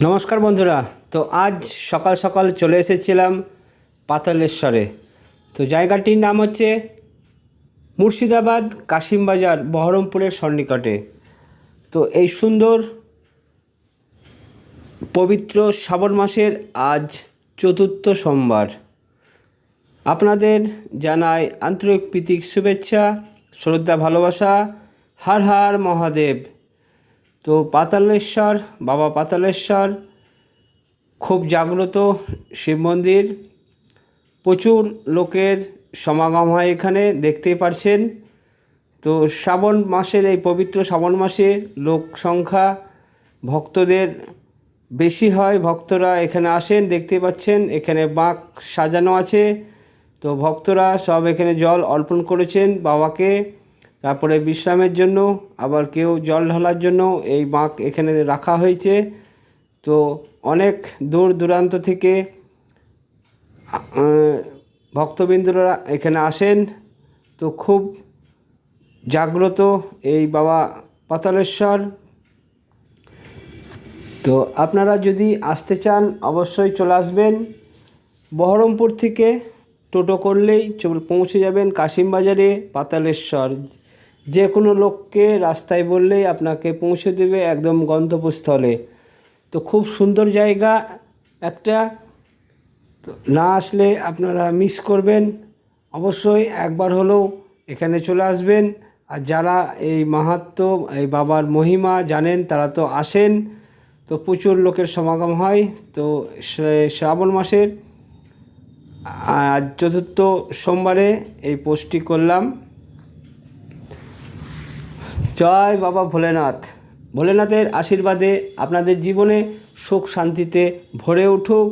নমস্কার বন্ধুরা। তো আজ সকাল সকাল চলে এসেছিলাম পাতালেশ্বরে। তো জায়গাটির নাম হচ্ছে মুর্শিদাবাদ কাশিমবাজার, বহরমপুরের সন্নিকটে। তো এই সুন্দর পবিত্র শ্রাবণ মাসের আজ চতুর্থ সোমবার। আপনাদের জানাই আন্তরিক প্রীতি শুভেচ্ছা, শ্রদ্ধা, ভালোবাসা। হর হর মহাদেব। তো পাতালেশ্বর, বাবা পাতালেশ্বর খুব জাগ্রত শিব মন্দির। প্রচুর লোকের সমাগম হয় এখানে, দেখতেই পারছেন। তো শ্রাবণ মাসের এই পবিত্র শ্রাবণ মাসে লোক সংখ্যা ভক্তদের বেশি হয়। ভক্তরা এখানে আসেন, দেখতে পাচ্ছেন এখানে বাঁক সাজানো আছে। তো ভক্তরা সব এখানে জল অর্পণ করেছেন বাবাকে, তারপরে বিশ্রামের জন্য, আবার কেউ জল ঢালার জন্য এই বাঁক এখানে রাখা হয়েছে। তো অনেক দূর দূরান্ত থেকে ভক্তবৃন্দরা এখানে আসেন। তো খুব জাগ্রত এই বাবা পাতালেশ্বর। তো আপনারা যদি আসতে চান অবশ্যই চলে আসবেন। বহরমপুর থেকে টোটো করলেই পৌঁছে যাবেন কাশিমবাজারে পাতালেশ্বর। যে কোনো লোককে রাস্তায় বললেই আপনাকে পৌঁছে দেবে একদম গন্তব্যস্থলে। তো খুব সুন্দর জায়গা একটা। তো না আসলে আপনারা মিস করবেন। অবশ্যই একবার হলেও এখানে চলে আসবেন। আর যারা এই মাহাত্ম্য, এই বাবার মহিমা জানেন তারা তো আসেন। তো প্রচুর লোকের সমাগম হয়। তো শ্রাবণ মাসের চতুর্থ সোমবারে এই পোস্টটি করলাম। জয় বাবা ভোলেনাথ। ভোলেনাথের আশীর্বাদে আপনাদের জীবনে সুখ শান্তিতে ভরে উঠুক।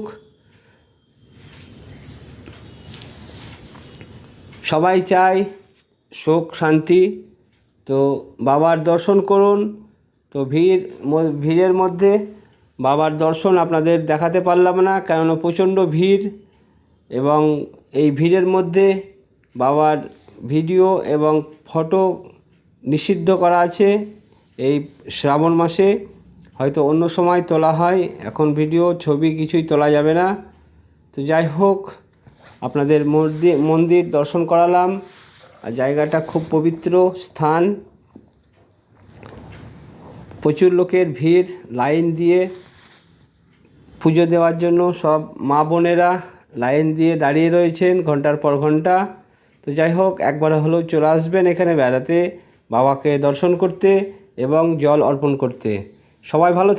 সবাই চায় সুখ শান্তি। তো বাবার দর্শন করুন। তো ভিড়ের মধ্যে বাবার দর্শন আপনাদের দেখাতে পারলাম না, কেননা প্রচণ্ড ভিড়। এবং এই ভিড়ের মধ্যে বাবার ভিডিও এবং ফটো নিষিদ্ধ করা আছে এই শ্রাবণ মাসে। হয়তো অন্য সময় তোলা হয়, এখন ভিডিও ছবি কিছুই তোলা যাবে না। তো যাই হোক, আপনাদের মন্দির দর্শন করালাম। আর জায়গাটা খুব পবিত্র স্থান। প্রচুর লোকের ভিড়, লাইন দিয়ে পুজো দেওয়ার জন্য সব মা বোনেরা লাইন দিয়ে দাঁড়িয়ে রয়েছেন ঘন্টার পর ঘন্টা। তো যাই হোক, একবার হলেও চলে আসবেন এখানে বেড়াতে, বাবাকে দর্শন করতে এবং জল অর্পণ করতে। সবাই ভালো